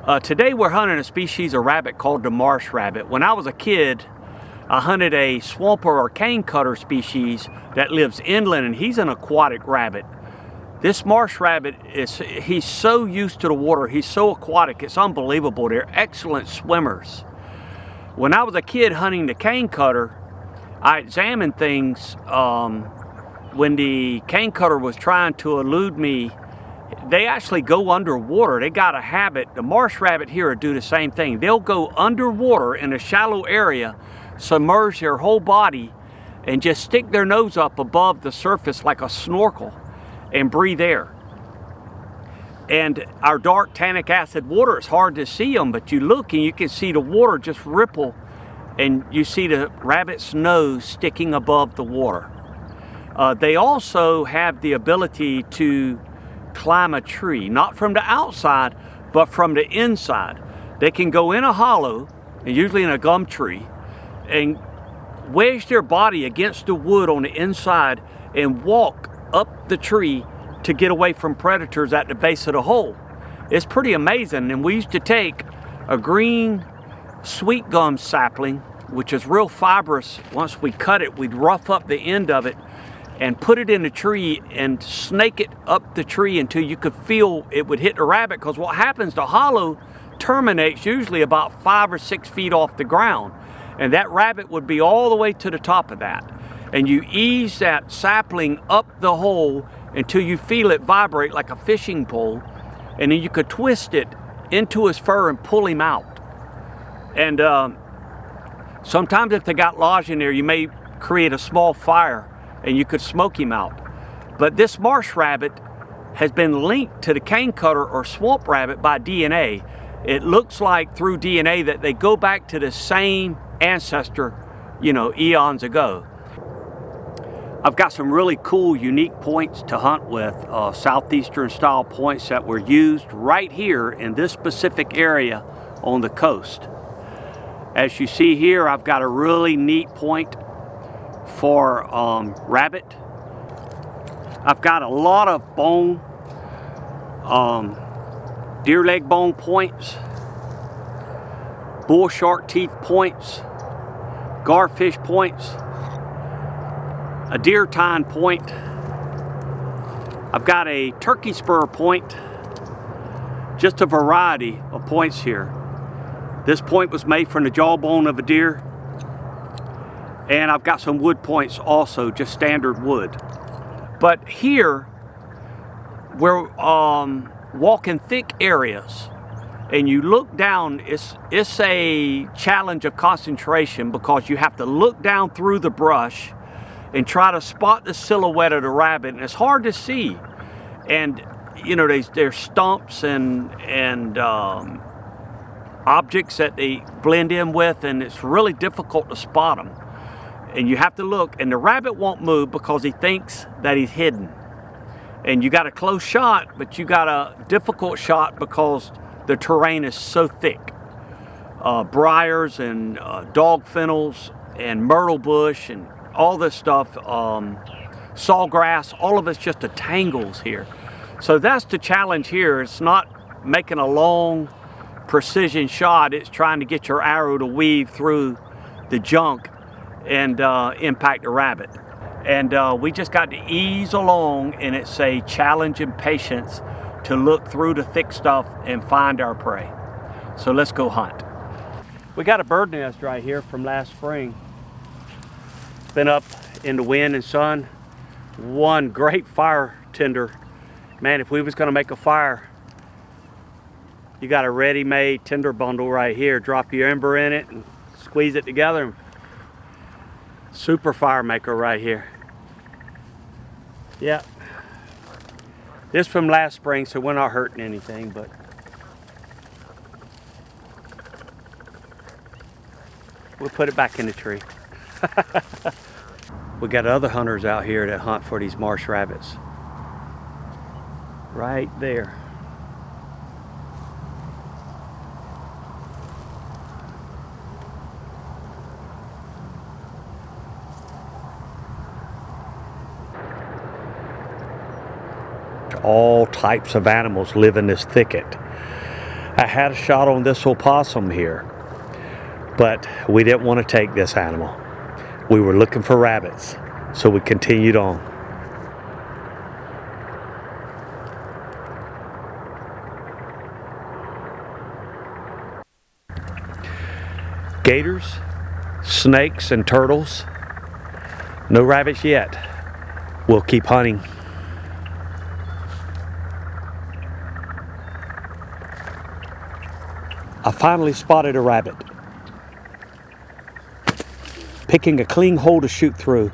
Today we're hunting a species of rabbit called the marsh rabbit. When I was a kid, I hunted a swamper or cane cutter species that lives inland, and he's an aquatic rabbit. This marsh rabbit, he's so used to the water, he's so aquatic, it's unbelievable. They're excellent swimmers. When I was a kid hunting the cane cutter, I examined things when the cane cutter was trying to elude me. They actually go underwater. They got a habit. The marsh rabbit here will do the same thing. They'll go underwater in a shallow area, submerge their whole body, and just stick their nose up above the surface like a snorkel and breathe air. And our dark tannic acid water, it's hard to see them, but you look and you can see the water just ripple, and you see the rabbit's nose sticking above the water. They also have the ability to climb a tree, not from the outside, but from the inside. They can go in a hollow, and usually in a gum tree, and wedge their body against the wood on the inside and walk up the tree to get away from predators at the base of the hole. It's pretty amazing. And we used to take a green sweet gum sapling, which is real fibrous. Once we cut it, we'd rough up the end of it and put it in the tree and snake it up the tree until you could feel it would hit the rabbit, because what happens, the hollow terminates usually about 5 or 6 feet off the ground, and that rabbit would be all the way to the top of that. And you ease that sapling up the hole until you feel it vibrate like a fishing pole, and then you could twist it into his fur and pull him out. And sometimes if they got lodged in there, you may create a small fire and you could smoke him out. But this marsh rabbit has been linked to the cane cutter or swamp rabbit by DNA. It looks like through DNA that they go back to the same ancestor, eons ago. I've got some really cool, unique points to hunt with, southeastern style points that were used right here in this specific area on the coast. As you see here, I've got a really neat point for rabbit. I've got a lot of bone, deer leg bone points, bull shark teeth points, garfish points, a deer tine point. I've got a turkey spur point, just a variety of points here. This point was made from the jawbone of a deer. And I've got some wood points also, just standard wood. But here, we're walking thick areas, and you look down, it's a challenge of concentration, because you have to look down through the brush and try to spot the silhouette of the rabbit, and it's hard to see. And there's stumps and objects that they blend in with, and it's really difficult to spot them. And you have to look, and the rabbit won't move because he thinks that he's hidden. And you got a close shot, but you got a difficult shot because the terrain is so thick. Briars and dog fennels and myrtle bush and all this stuff, sawgrass, all of it's just a tangles here. So that's the challenge here. It's not making a long precision shot, it's trying to get your arrow to weave through the junk and impact the rabbit. And we just got to ease along, and it's a challenge and patience to look through the thick stuff and find our prey. So let's go hunt. We got a bird nest right here from last spring. It's been up in the wind and sun. One great fire tinder. Man, if we was gonna make a fire, you got a ready-made tinder bundle right here. Drop your ember in it and squeeze it together. Super fire maker right here. Yeah. This from last spring, so we're not hurting anything, but we'll put it back in the tree. We got other hunters out here that hunt for these marsh rabbits. Right there. All types of animals live in this thicket. I had a shot on this opossum here, but we didn't want to take this animal. We were looking for rabbits, so we continued on. Gators, snakes, and turtles. No rabbits yet. We'll keep hunting. I finally spotted a rabbit. Picking a clean hole to shoot through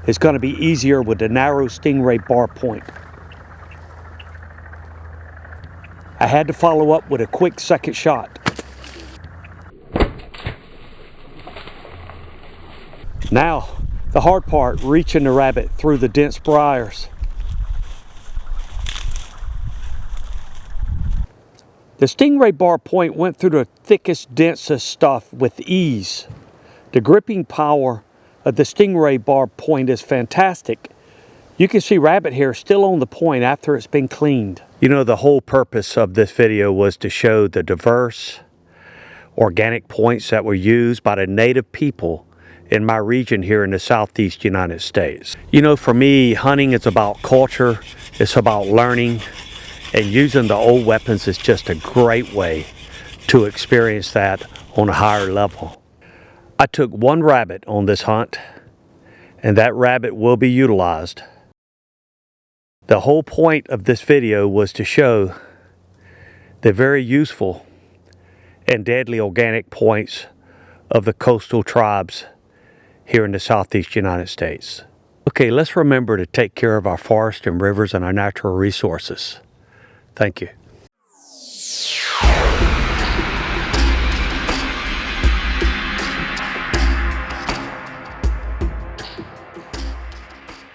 is going to be easier with the narrow stingray bar point. I had to follow up with a quick second shot. Now, the hard part, reaching the rabbit through the dense briars. The stingray bar point went through the thickest, densest stuff with ease. The gripping power of the stingray bar point is fantastic. You can see rabbit hair still on the point after it's been cleaned. You know, the whole purpose of this video was to show the diverse organic points that were used by the native people in my region here in the southeast United States. You know, for me, hunting is about culture, it's about learning, and using the old weapons is just a great way to experience that on a higher level. I took one rabbit on this hunt, and that rabbit will be utilized. The whole point of this video was to show the very useful and deadly organic points of the coastal tribes here in the southeast United States. Okay, let's remember to take care of our forests and rivers and our natural resources. Thank you.